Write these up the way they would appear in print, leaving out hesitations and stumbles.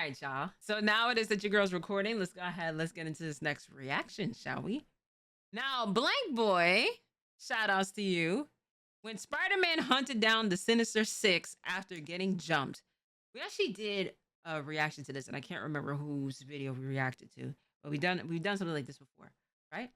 right, y'all. So now it is that your girl's recording. Let's go ahead. Let's get into this next reaction, shall we? Now, Blank Boy, shout outs to you. When Spider-Man hunted down the Sinister Six after getting jumped, we actually did a reaction to this, and I can't remember whose video we reacted to, but we've done something like this before, right?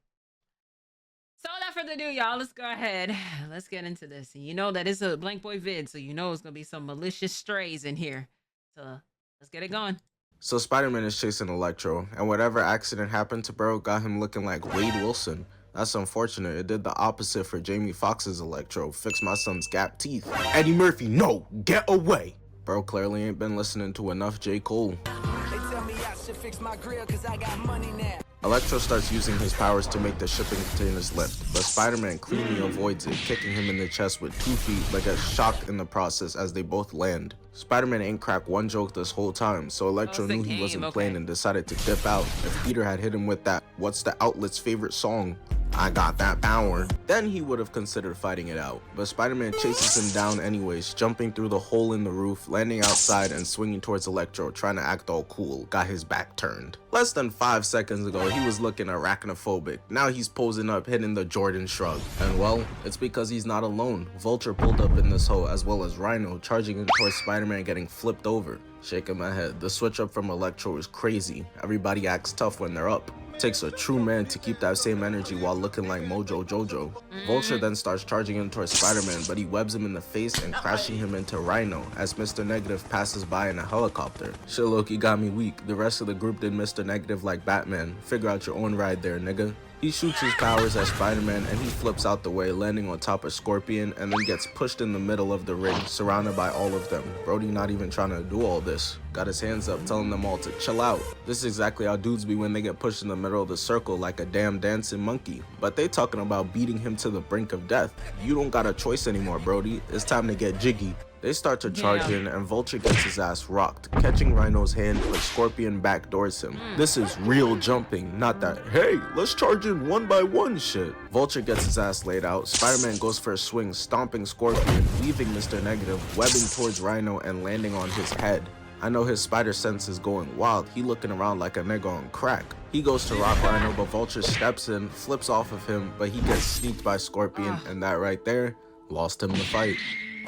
So without further ado, y'all, let's go ahead. Let's get into this. And you know that it's a Blank Boy vid, so you know it's gonna be some malicious strays in here. So let's get it going. So Spider-Man is chasing Electro, and whatever accident happened to bro got him looking like Wade Wilson. That's unfortunate. It did the opposite for Jamie Foxx's Electro. Fix my son's gap teeth. Eddie Murphy, no, get away. Bro clearly ain't been listening to enough J. Cole. They tell me I should fix my grill cause I got money now. Electro starts using his powers to make the shipping containers lift, but Spider-Man cleanly avoids it, kicking him in the chest with 2 feet but gets shocked in the process as they both land. Spider-Man ain't cracked one joke this whole time, so Electro knew he wasn't playing and decided to dip out. If Peter had hit him with that, what's the outlet's favorite song? I got that power. Then he would have considered fighting it out. But Spider-Man chases him down anyways, jumping through the hole in the roof, landing outside and swinging towards Electro, trying to act all cool, got his back turned. Less than 5 seconds ago, he was looking arachnophobic. Now he's posing up, hitting the Jordan shrug. And well, it's because he's not alone. Vulture pulled up in this hole, as well as Rhino, charging in towards Spider-Man getting flipped over. Shaking my head, the switch up from Electro is crazy. Everybody acts tough when they're up. Takes a true man to keep that same energy while looking like Mojo Jojo. Vulture then starts charging in towards Spider-Man, but he webs him in the face and crashing him into Rhino as Mr. Negative passes by in a helicopter. Shit, Loki got me weak. The rest of the group did Mr. Negative like Batman. Figure out your own ride there, nigga. He shoots his powers at Spider-Man and he flips out the way, landing on top of Scorpion, and then gets pushed in the middle of the ring, surrounded by all of them. Brody not even trying to do all this. Got his hands up, telling them all to chill out. This is exactly how dudes be when they get pushed in the middle of the circle like a damn dancing monkey. But they talking about beating him to the brink of death. You don't got a choice anymore, Brody. It's time to get jiggy. They start to charge in and Vulture gets his ass rocked, catching Rhino's hand but Scorpion backdoors him. This is real jumping, not that, hey, let's charge in one by one shit. Vulture gets his ass laid out, Spider-Man goes for a swing, stomping Scorpion, leaving Mr. Negative, webbing towards Rhino and landing on his head. I know his spider sense is going wild, he looking around like a nigga on crack. He goes to rock Rhino, but Vulture steps in, flips off of him, but he gets sneaked by Scorpion, and that right there lost him the fight.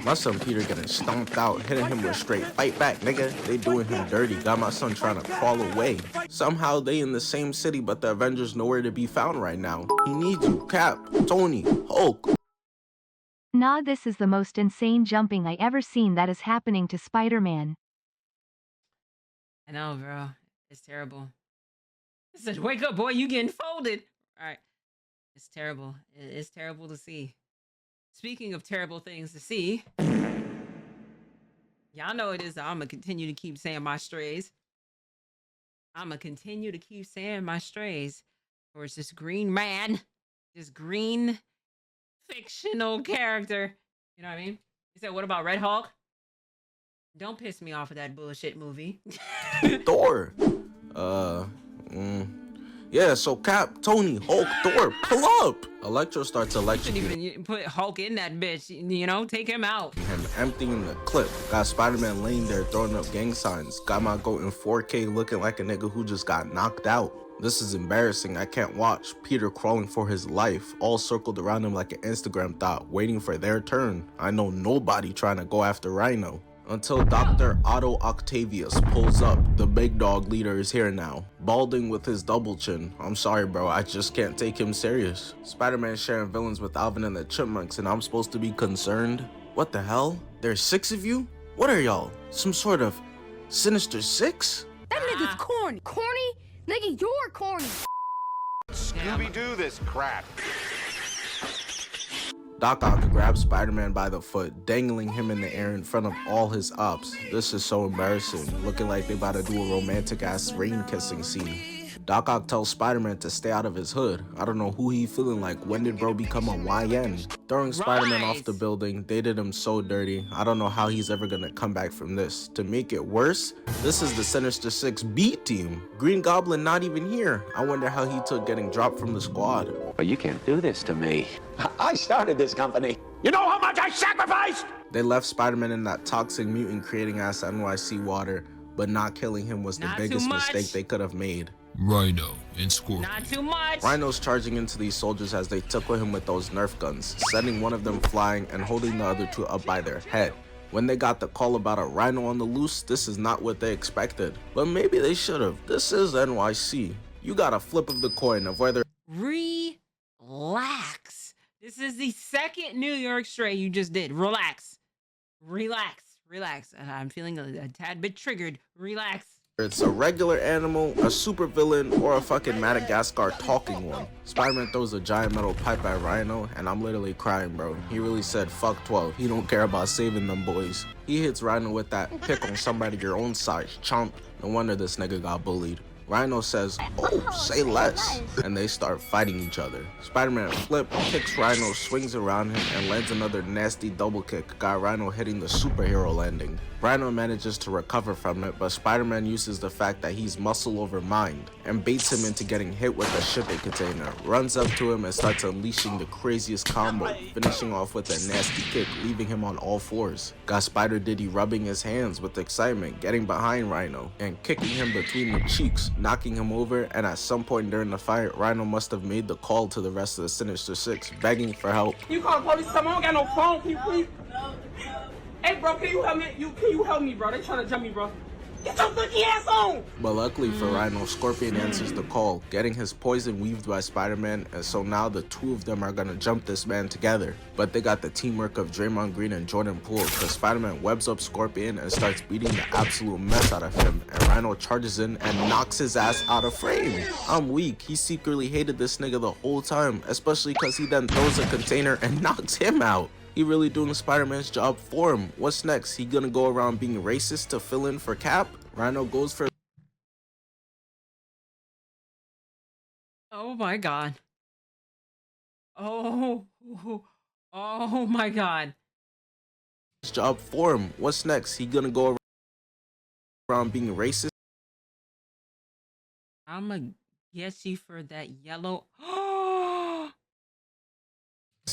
My son Peter getting stomped out, hitting him with straight fight back, nigga. They doing him dirty, got my son trying to crawl away. Somehow they in the same city, but the Avengers nowhere to be found right now. He needs you, Cap, Tony, Hulk. Nah, this is the most insane jumping I ever seen that is happening to Spider-Man. I know, bro. It's terrible. It said, wake up, boy, you getting folded. All right. It's terrible. It's terrible to see. Speaking of terrible things to see, y'all know it is. I'm going to continue to keep saying my strays. I'm going to continue to keep saying my strays. Or it's this green man, this green fictional character. You know what I mean? He said, what about Red Hulk? Don't piss me off of that bullshit movie. Thor. Yeah, so Cap, Tony, Hulk, Thor, pull up! Electro starts electrocuting. You shouldn't even put Hulk in that bitch, you know? Take him out. Him emptying the clip. Got Spider-Man laying there throwing up gang signs. Got my goat in 4K looking like a nigga who just got knocked out. This is embarrassing, I can't watch. Peter crawling for his life, all circled around him like an Instagram thought, waiting for their turn. I know nobody trying to go after Rhino. Until Dr. Otto Octavius pulls up. The big dog leader is here now, balding with his double chin. I'm sorry, bro, I just can't take him serious. Spider-Man sharing villains with Alvin and the Chipmunks, and I'm supposed to be concerned? What the hell? There's 6 of you? What are y'all? Some sort of Sinister Six? That nigga's corny. Corny? Nigga, you're corny. Scooby-Doo this crap. Doc Ock grabs Spider-Man by the foot, dangling him in the air in front of all his ops. This is so embarrassing, looking like they about to do a romantic-ass rain-kissing scene. Doc Ock tells Spider-Man to stay out of his hood. I don't know who he feeling like. When did bro become a YN? Throwing Spider-Man off the building, they did him so dirty. I don't know how he's ever gonna come back from this. To make it worse, this is the Sinister Six B team. Green Goblin not even here. I wonder how he took getting dropped from the squad. But you can't do this to me. I started this company. You know how much I sacrificed? They left Spider-Man in that toxic mutant creating ass NYC water. but not killing him was the Not too biggest much. mistake they could have made. Rhino and Scorpion. Not too much. Rhino's charging into these soldiers as they tickle him with those Nerf guns, sending one of them flying and holding the other two up by their head. When they got the call about a Rhino on the loose, this is not what they expected. But maybe they should have. This is NYC. You got a flip of the coin of whether Relax. This is the second New York straight you just did. Relax. Relax. Relax. And I'm feeling a tad bit triggered. Relax. it's a regular animal, a supervillain, or a fucking Madagascar talking one. Spider-Man throws a giant metal pipe at Rhino, and I'm literally crying, bro. He really said, fuck 12. He don't care about saving them boys. He hits Rhino with that pick on somebody your own size, chomp. No wonder this nigga got bullied. Rhino says, oh, say less, and they start fighting each other. Spider-Man flip, kicks Rhino, swings around him, and lands another nasty double kick, got Rhino hitting the superhero landing. Rhino manages to recover from it, but Spider-Man uses the fact that he's muscle over mind, and baits him into getting hit with a shipping container, runs up to him and starts unleashing the craziest combo, finishing off with a nasty kick, leaving him on all fours. Got Spider Diddy rubbing his hands with excitement, getting behind Rhino, and kicking him between the cheeks, knocking him over, and at some point during the fight, Rhino must have made the call to the rest of the Sinister Six, begging for help. You call the police? Come on, got no phone. Can you please? Hey, bro, can you help me? Can you help me, bro? They trying to jump me, bro. Get your freaky ass on! But luckily for Rhino, Scorpion answers the call, getting his poison weaved by Spider-Man, and so now the two of them are gonna jump this man together. But they got the teamwork of Draymond Green and Jordan Poole, because Spider-Man webs up Scorpion and starts beating the absolute mess out of him, and Rhino charges in and knocks his ass out of frame. I'm weak. He secretly hated this nigga the whole time, especially because he then throws a container and knocks him out. He really doing Spider-Man's job for him. What's next? He gonna go around being racist to fill in for Cap? Rhino goes for Oh my god. Oh my god. his job for him. What's next? He gonna go around being racist I'ma get you for that yellow.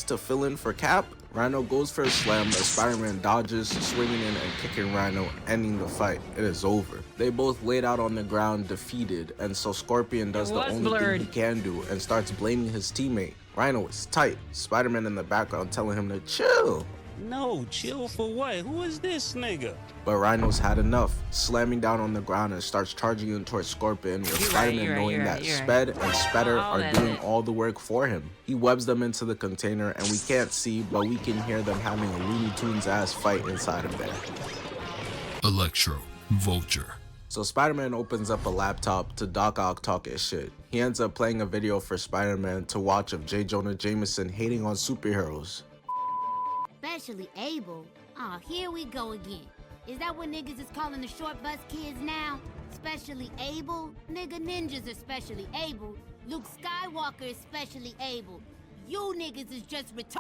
to fill in for Cap? Rhino goes for a slam, but Spider-Man dodges, swinging in and kicking Rhino, ending the fight. It is over. They both laid out on the ground defeated, and so Scorpion does the only thing he can do and starts blaming his teammate. Rhino is tight. Spider-Man in the background telling him to chill. No, chill for what? Who is this nigga? But Rhino's had enough, slamming down on the ground and starts charging in towards Scorpion, with Spider-Man knowing that Sped and Spedder are doing all the work for him. He webs them into the container, and we can't see, but we can hear them having a Looney Tunes ass fight inside of there. Electro, Vulture. So Spider-Man opens up a laptop to Doc Ock talk his shit. He ends up playing a video for Spider-Man to watch of J. Jonah Jameson hating on superheroes. Especially able. Oh, here we go again. Is that what niggas is calling the short bus kids now? Specially able? Nigga, ninjas are specially able. Luke Skywalker is specially able. You niggas is just retarded.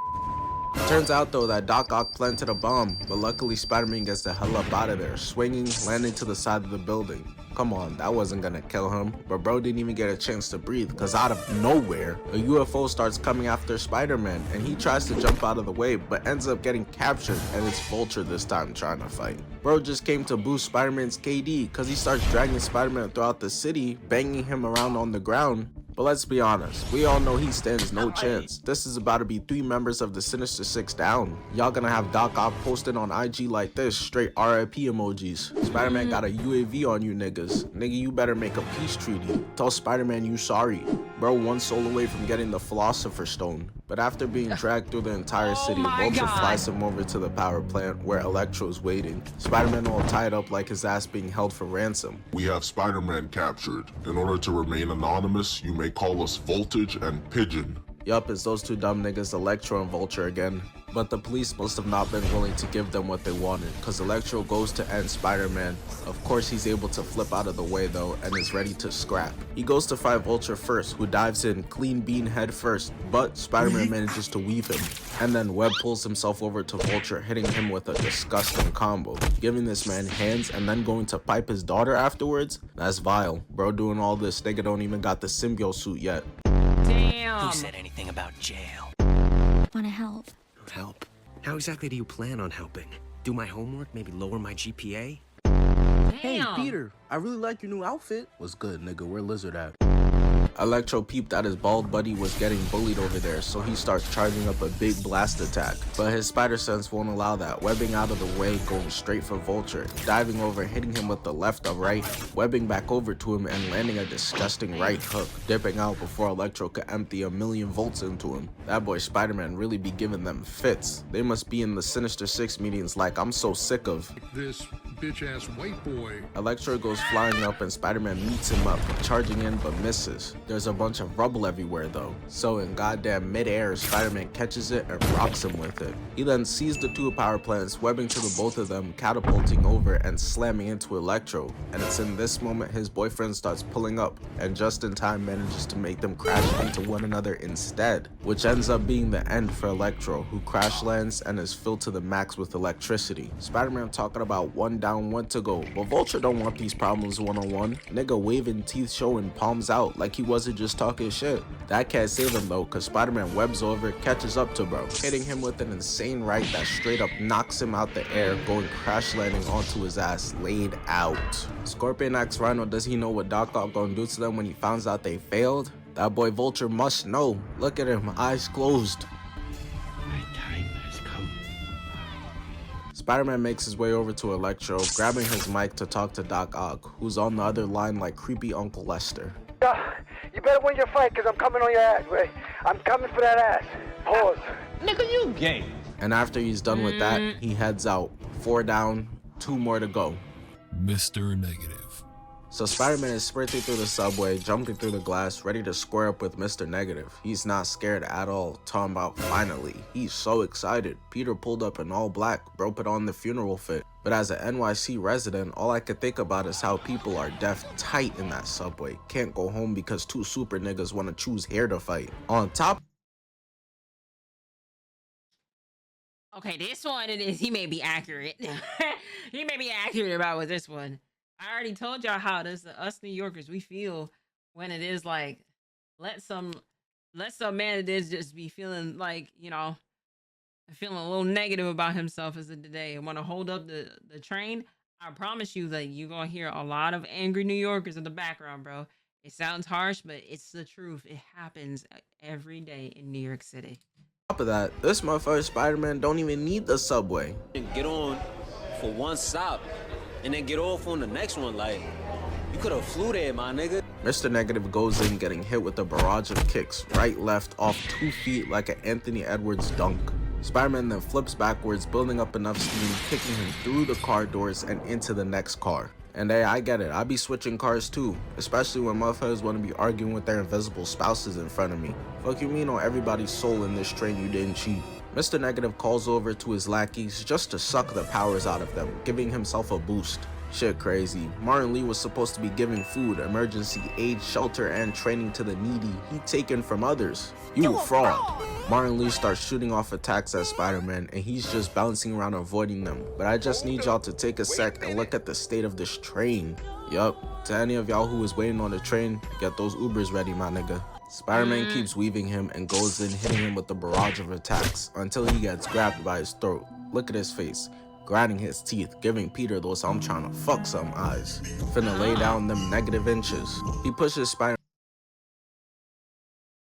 Turns out though that Doc Ock planted a bomb, but luckily Spider-Man gets the hell up out of there, swinging, landing to the side of the building. Come on, that wasn't gonna kill him, but bro didn't even get a chance to breathe, cause out of nowhere, a UFO starts coming after Spider-Man, and he tries to jump out of the way, but ends up getting captured, and it's Vulture this time trying to fight. Bro just came to boost Spider-Man's KD, cause he starts dragging Spider-Man throughout the city, banging him around on the ground. But let's be honest, we all know he stands no chance. This is about to be 3 members of the Sinister Six down. Y'all gonna have Doc Ock posted on IG like this, straight RIP emojis. Spider-Man got a UAV on you niggas. Nigga, you better make a peace treaty. Tell Spider-Man you sorry. Bro, 1 soul away from getting the Philosopher's Stone. But after being dragged through the entire city, Vulture flies him over to the power plant where Electro's waiting. Spider-Man all tied up like his ass being held for ransom. We have Spider-Man captured. In order to remain anonymous, you may call us Voltage and Pigeon. Yup, it's those 2 dumb niggas, Electro and Vulture again. But the police must have not been willing to give them what they wanted, cause Electro goes to end Spider-Man. Of course he's able to flip out of the way though, and is ready to scrap. He goes to fight Vulture first, who dives in clean bean head first, but Spider-Man manages to weave him. And then Webb pulls himself over to Vulture, hitting him with a disgusting combo, giving this man hands and then going to pipe his daughter afterwards? That's vile. Bro doing all this, nigga don't even got the symbiote suit yet. Damn. Who said anything about jail? Wanna help? Help? How exactly do you plan on helping? Do my homework? Maybe lower my GPA? Hey, Damn. Peter, I really like your new outfit. What's good, nigga? Where Lizard at? Electro peeped that his bald buddy was getting bullied over there, so he starts charging up a big blast attack. But his spider sense won't allow that, webbing out of the way, going straight for Vulture, diving over, hitting him with the left or right, webbing back over to him and landing a disgusting right hook, dipping out before Electro could empty 1,000,000 volts into him. That boy Spider-Man really be giving them fits. They must be in the Sinister 6 meetings like, I'm so sick of this bitch-ass white boy. Electro goes flying up and Spider-Man meets him up, charging in but misses. There's a bunch of rubble everywhere though, so in goddamn mid-air, Spider-Man catches it and rocks him with it. He then sees the two power plants, webbing to the both of them, catapulting over and slamming into Electro. And it's in this moment his boyfriend starts pulling up, and just in time manages to make them crash into one another instead, which ends up being the end for Electro, who crash lands and is filled to the max with electricity. Spider-Man talking about 1 down, 1 to go, but Vulture don't want these problems one-on-one. Nigga waving, teeth showing, palms out like he wasn't just talking shit. That can't save him though, cause Spider-Man webs over, catches up to bro, hitting him with an insane right that straight up knocks him out the air, going crash landing onto his ass, laid out. Scorpion asks Rhino, does he know what Doc Ock gonna do to them when he finds out they failed? That boy Vulture must know. Look at him, eyes closed. Spider-Man makes his way over to Electro, grabbing his mic to talk to Doc Ock, who's on the other line like creepy Uncle Lester. You better win your fight, cause I'm coming on your ass, Ray. I'm coming for that ass. Pause. Nigga, you gay. And after he's done with that, he heads out. 4 down, 2 more to go. Mr. Negative. So Spider-Man is sprinting through the subway, jumping through the glass, ready to square up with Mr. Negative. He's not scared at all, talking about finally. He's so excited. Peter pulled up in all black, bro put on the funeral fit. But as an NYC resident, all I could think about is how people are deaf tight in that subway. Can't go home because 2 super niggas want to choose hair to fight. On top. Okay, this one it is. He may be accurate. He may be accurate about with this one. I already told y'all how this us New Yorkers we feel when it is like let some man it is just be feeling like, you know, feeling a little negative about himself as of today and want to hold up the train. I promise you that you're gonna hear a lot of angry New Yorkers in the background, bro. It sounds harsh, but it's the truth. It happens every day in New York City. On top of that, this motherfucker Spider-Man don't even need the subway. Get on for one stop and then get off on the next one. Like, you could have flew there, my nigga. Mr. Negative goes in, getting hit with a barrage of kicks, right, left, off 2 feet like an Anthony Edwards dunk. Spider-Man then flips backwards, building up enough steam, kicking him through the car doors and into the next car. And hey, I get it, I be switching cars too, especially when motherfuckers want to be arguing with their invisible spouses in front of me. Fuck you mean on everybody's soul in this train you didn't cheat. Mr. Negative calls over to his lackeys just to suck the powers out of them, giving himself a boost. Shit crazy. Martin Lee was supposed to be giving food, emergency aid, shelter, and training to the needy he taken from others. You a fraud. Martin Lee starts shooting off attacks at Spider-Man and he's just bouncing around avoiding them. But I just need y'all to take a sec and look at the state of this train. Yup, to any of y'all who is waiting on the train, get those Ubers ready, my nigga. Spider-Man keeps weaving him and goes in, hitting him with a barrage of attacks until he gets grabbed by his throat. Look at his face, grinding his teeth, giving Peter those I'm trying to fuck some eyes. Finna lay down them negative inches. He pushes Spider.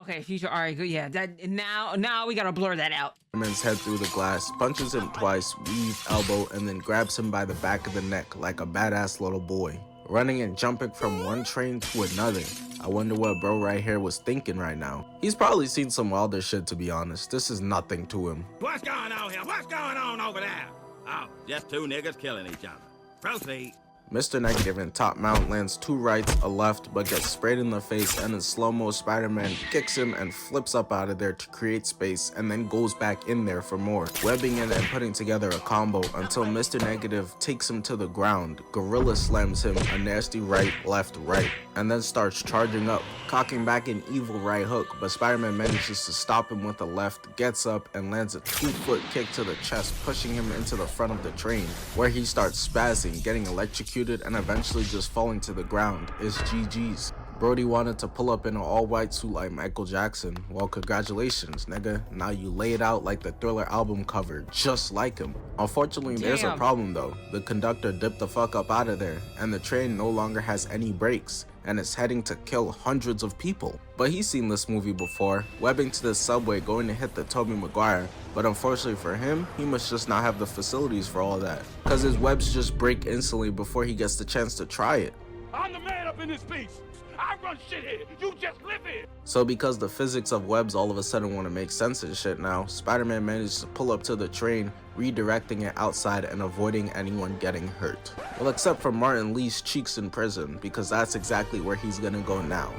Okay, future. All right, good. Yeah, that now we gotta blur that out. Spider-Man's head through the glass, punches him twice, weave, elbow, and then grabs him by the back of the neck like a badass little boy. Running and jumping from one train to another. I wonder what bro right here was thinking right now. He's probably seen some wilder shit, to be honest. This is nothing to him. What's going on here? What's going on over there? Oh, just 2 niggas killing each other. Proceed. Mr. Negative in top mount lands 2 rights, a left, but gets sprayed in the face, and in slow-mo Spider-Man kicks him and flips up out of there to create space and then goes back in there for more, webbing in and putting together a combo until Mr. Negative takes him to the ground, gorilla slams him a nasty right, left, right, and then starts charging up, cocking back an evil right hook, but Spider-Man manages to stop him with a left, gets up and lands a 2-foot kick to the chest, pushing him into the front of the train, where he starts spazzing, getting electrocuted and eventually just falling to the ground. It's GG's. Brody wanted to pull up in an all-white suit like Michael Jackson. Well, congratulations, nigga. Now you lay it out like the Thriller album cover, just like him. Unfortunately, there's a problem though. The conductor dipped the fuck up out of there, and the train no longer has any brakes, and it's heading to kill hundreds of people. But he's seen this movie before, webbing to the subway going to hit the Tobey Maguire, but unfortunately for him, he must just not have the facilities for all that, cause his webs just break instantly before he gets the chance to try it. I'm the man up in this piece. I run shit here. You just live here. So because the physics of webs all of a sudden want to make sense and shit now, Spider-Man manages to pull up to the train, redirecting it outside and avoiding anyone getting hurt. Well, except for Martin Lee's cheeks in prison, because that's exactly where he's gonna go now.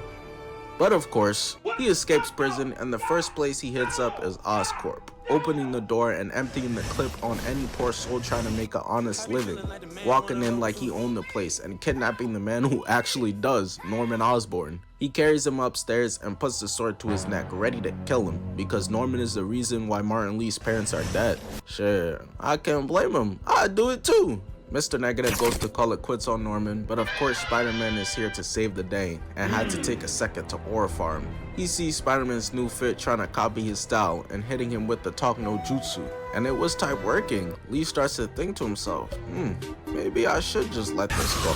But of course, he escapes prison, and the first place he hits up is Oscorp, opening the door and emptying the clip on any poor soul trying to make an honest living, walking in like he owned the place and kidnapping the man who actually does, Norman Osborn. He carries him upstairs and puts the sword to his neck, ready to kill him, because Norman is the reason why Martin Lee's parents are dead. Shit, I can't blame him, I'd do it too. Mr. Negative goes to call it quits on Norman, but of course Spider-Man is here to save the day and had to take a second to aura farm. He sees Spider-Man's new fit trying to copy his style and hitting him with the talk no jutsu, and it was type working. Lee starts to think to himself, maybe I should just let this go.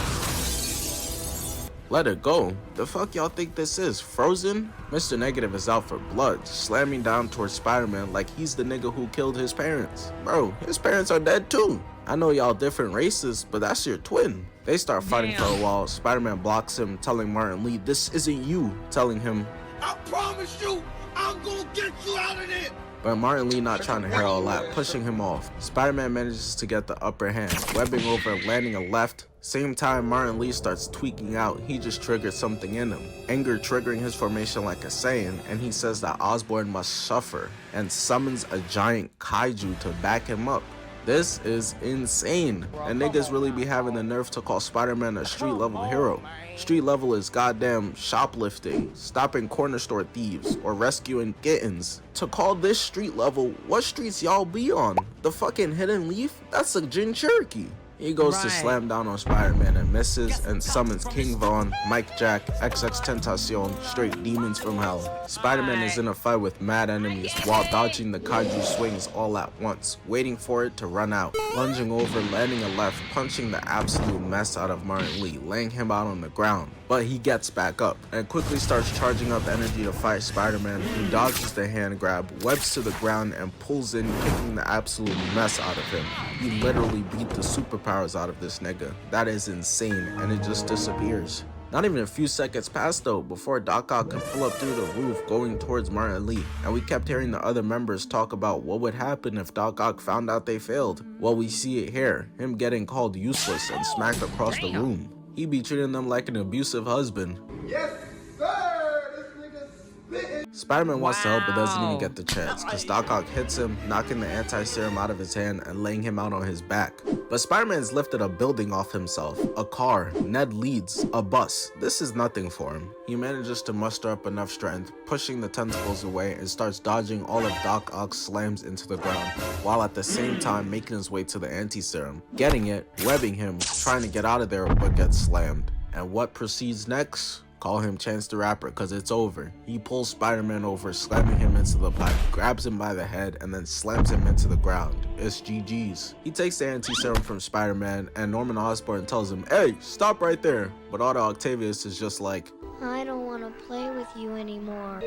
Let it go? The fuck y'all think this is, Frozen? Mr. Negative is out for blood, slamming down towards Spider-Man like he's the nigga who killed his parents. Bro, his parents are dead too. I know y'all different races, but that's your twin. They start fighting for a while. Spider-Man blocks him, telling Martin Lee, this isn't you, telling him, I promise you, I'm gonna get you out of there. But Martin Lee not trying to hear all that, pushing him off. Spider-Man manages to get the upper hand, webbing over, landing a left. Same time Martin Lee starts tweaking out, he just triggered something in him. Anger triggering his formation like a Saiyan, and he says that Osborn must suffer, and summons a giant kaiju to back him up. This is insane, and niggas really be having the nerve to call Spider-Man a street level hero. Street level is goddamn shoplifting, stopping corner store thieves, or rescuing kittens. To call this street level, what streets y'all be on? The fucking Hidden Leaf? That's a Gin Cherokee. He goes to slam down on Spider-Man and misses, and summons King Von, Mike Jack, XXXTentacion, straight demons from hell. Spider-Man is in a fight with mad enemies while dodging the kaiju swings all at once, waiting for it to run out. Lunging over, landing a left, punching the absolute mess out of Martin Lee, laying him out on the ground. But he gets back up, and quickly starts charging up energy to fight Spider-Man, who dodges the hand grab, webs to the ground, and pulls in, kicking the absolute mess out of him. He literally beat the superpowers out of this nigga. That is insane, and it just disappears. Not even a few seconds passed though before Doc Ock could pull up through the roof going towards Martin Lee, and we kept hearing the other members talk about what would happen if Doc Ock found out they failed. Well, we see it here, him getting called useless and smacked across the room. He be treating them like an abusive husband. Yes, sir! This nigga's spitting. Spider-Man wants to help but doesn't even get the chance, cause Doc Ock hits him, knocking the anti-serum out of his hand and laying him out on his back. But Spider-Man's lifted a building off himself, a car, Ned leads, a bus. This is nothing for him. He manages to muster up enough strength, pushing the tentacles away, and starts dodging all of Doc Ock's slams into the ground, while at the same time making his way to the anti-serum, getting it, webbing him, trying to get out of there but gets slammed. And what proceeds next? Call him Chance the Rapper, cause it's over. He pulls Spider-Man over, slamming him into the pipe, grabs him by the head, and then slams him into the ground. It's GG's. He takes the anti-serum from Spider-Man, and Norman Osborn tells him, hey, stop right there. But Otto Octavius is just like, I don't want to play with you anymore.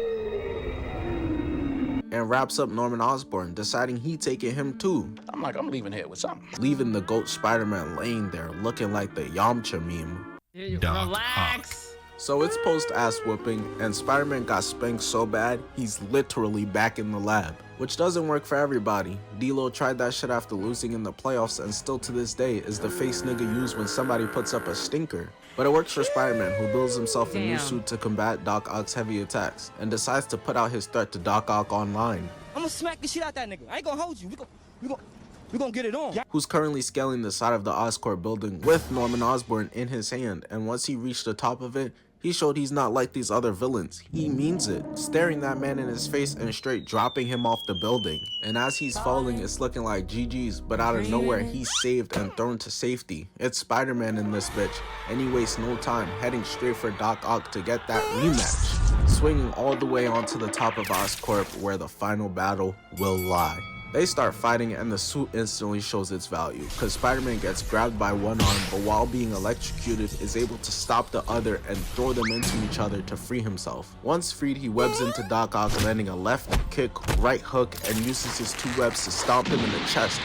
And wraps up Norman Osborn, deciding he taking him too. I'm leaving here with something. Leaving the GOAT Spider-Man laying there, looking like the Yamcha meme. Relax. So it's post-ass whooping, and Spider-Man got spanked so bad, he's literally back in the lab. Which doesn't work for everybody. D-Lo tried that shit after losing in the playoffs, and still to this day is the face nigga used when somebody puts up a stinker. But it works for Spider-Man, who builds himself a new suit to combat Doc Ock's heavy attacks, and decides to put out his threat to Doc Ock online. I'm gonna smack the shit out that nigga. I ain't gonna hold you. We gonna get it on. Who's currently scaling the side of the Oscorp building with Norman Osborn in his hand, and once he reached the top of it, He showed he's not like these other villains. He means it, staring that man in his face and straight dropping him off the building. And as he's falling, it's looking like GG's, but out of nowhere, he's saved and thrown to safety. It's Spider-Man in this bitch, and he wastes no time, heading straight for Doc Ock to get that rematch, swinging all the way onto the top of Oscorp where the final battle will lie. They start fighting and the suit instantly shows its value, cause Spider-Man gets grabbed by one arm, but while being electrocuted is able to stop the other and throw them into each other to free himself. Once freed, he webs into Doc Ock, landing a left kick, right hook, and uses his two webs to stomp him in the chest,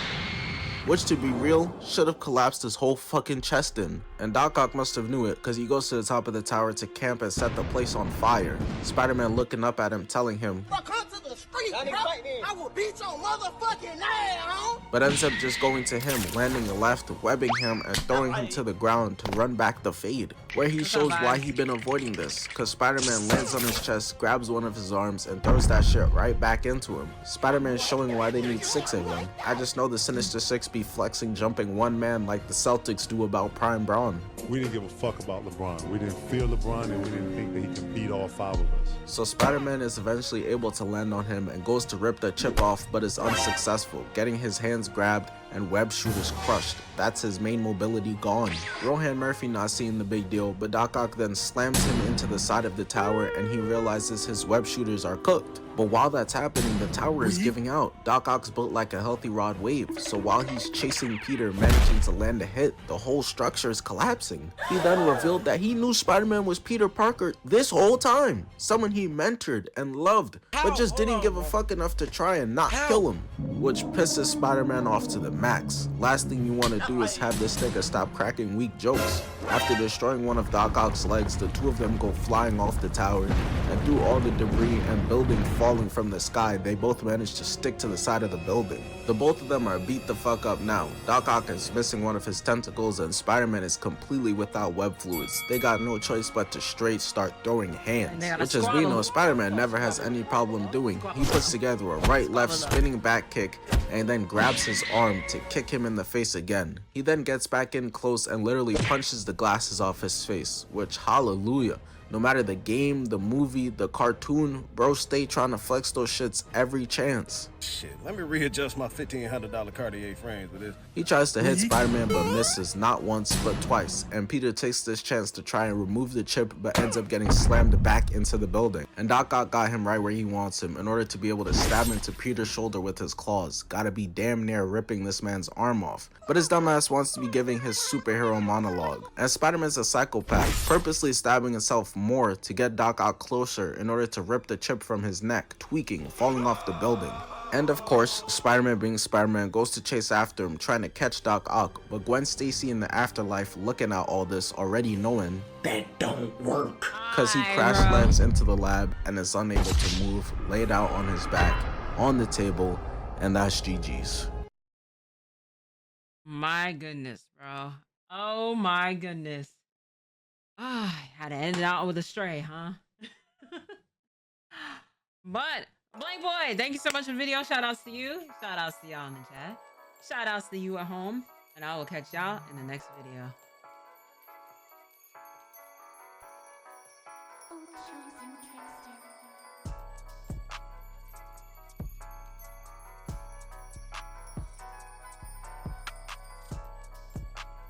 which, to be real, should have collapsed his whole fucking chest in. And Doc Ock must have knew it, cause he goes to the top of the tower to camp and set the place on fire. Spider-Man looking up at him, telling him, Bro, come to the street, bro. I will beat your motherfucking ass, huh? but ends up just going to him, landing a left, webbing him, and throwing him to the ground to run back the fade, where he shows why he been avoiding this, cause Spider-Man lands on his chest, grabs one of his arms, and throws that shit right back into him. Spider-Man showing why they need 6 of him. I just know the Sinister Six be flexing jumping one man like the Celtics do about Prime Braun. We didn't give a fuck about LeBron. We didn't feel LeBron, and we didn't think that he could beat all 5 of us. So Spider-Man is eventually able to land on him and goes to rip the chip off, but is unsuccessful, getting his hands grabbed and web shooters crushed. That's his main mobility gone. Rohan Murphy not seeing the big deal, but Doc Ock then slams him into the side of the tower and he realizes his web shooters are cooked. But while that's happening, the tower is giving out. Doc Ock's built like a healthy rod wave, so while he's chasing Peter, managing to land a hit, the whole structure is collapsing. He then revealed that he knew Spider-Man was Peter Parker this whole time, someone he mentored and loved, but just didn't give a fuck enough to try and not kill him, which pisses Spider-Man off to the max. Last thing you want to do is have this nigga stop cracking weak jokes. After destroying one of Doc Ock's legs, the two of them go flying off the tower, and through all the debris and building falling from the sky, they both manage to stick to the side of the building. The both of them are beat the fuck up now. Doc Ock is missing one of his tentacles and Spider-Man is completely without web fluids. They got no choice but to straight start throwing hands, which, as we know, Spider-Man never has any problem doing. He puts together a right left spinning back kick and then grabs his arm to kick him in the face again. He then gets back in close and literally punches the glasses off his face, which, hallelujah. No matter the game, the movie, the cartoon, bro stay trying to flex those shits every chance. Shit, let me readjust my $1,500 Cartier frames with this. He tries to hit Spider-Man but misses, not once but twice, and Peter takes this chance to try and remove the chip but ends up getting slammed back into the building. And Doc Ock got him right where he wants him in order to be able to stab into Peter's shoulder with his claws. Gotta be damn near ripping this man's arm off. But his dumbass wants to be giving his superhero monologue, and Spider-Man's a psychopath, purposely stabbing himself more to get Doc Ock closer in order to rip the chip from his neck, tweaking, falling off the building. And of course, Spider-Man being Spider-Man goes to chase after him, trying to catch Doc Ock, but Gwen Stacy in the afterlife looking at all this, already knowing that don't work, cause he crash lands into the lab and is unable to move, laid out on his back, on the table, and that's GG's. My goodness, bro. Oh my goodness. I had to end it out with a stray, huh? But Blank Boy, thank you so much for the video. Shout outs to you. Shout outs to y'all in the chat. Shout outs to you at home. And I will catch y'all in the next video.